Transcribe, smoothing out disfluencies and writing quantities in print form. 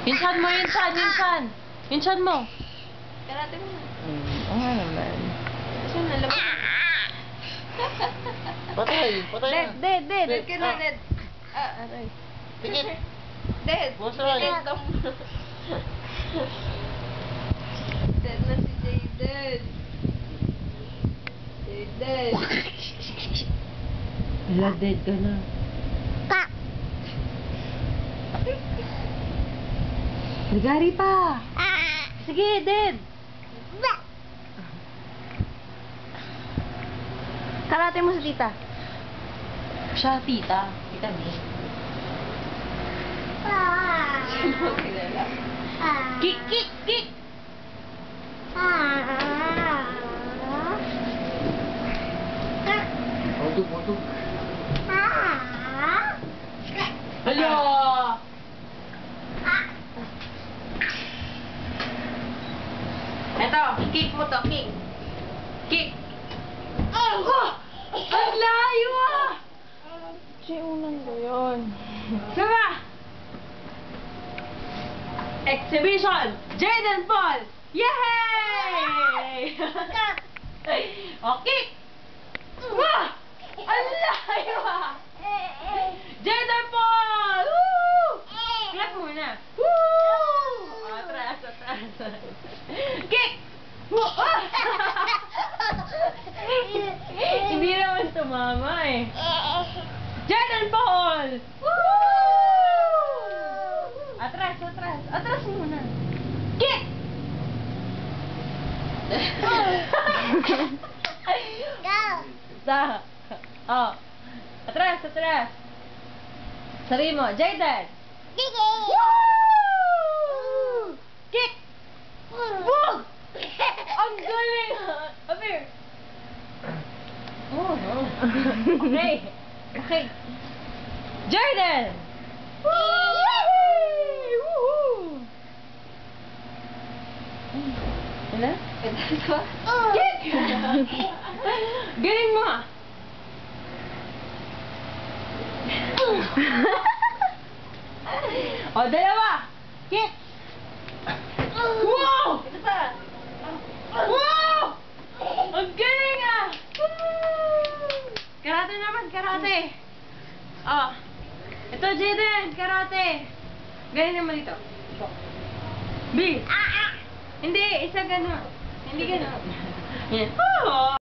Yunsan mo, yunsan, yunsan. Yunsan mo. Karate mo na. Oo nga naman. Saan na labas? Patay, patay na. Dead. Dead ka na, dead. Aray. Tikit. Dead. Busay. Dead ka muna. Dead na si Jayden. Jayden. Wala, dead ka na. Nagari pa. Sige, dead. Karate mo sa tita. Siya, tita. Tita B. Sino kilala? Kick. Utog. Hala! Eto, kick mo to, kick. Kick. Oh! Ang layo ah! Siya unang ko yun. Sama! Exhibition! Jayden Paul! Yay! Okay! Wah! Ang layo ah! Jayden Paul! Woo! Clap muna. Woo! Atras. Kick! Woo! Ah! Hindi naman tumama eh. Jayden Paul! Woo! Atras. Atras muna. Kick! Go! Oh. Atras. Sabi mo, Jayden! Woo! Kick! Woo! Ang galing! Up here! Oh, no. Okay. Jayden! Woohoo! Ano? Kick! Galing mo ah! O, dalawa! Kick! Wow! Ito pa. Wow! Ang galing ah! Karate naman, karate! Oh. Ito, Jayden, karate! Galing naman ito. B! Hindi, isa gano'n. Hindi gano'n. Yan. Oh!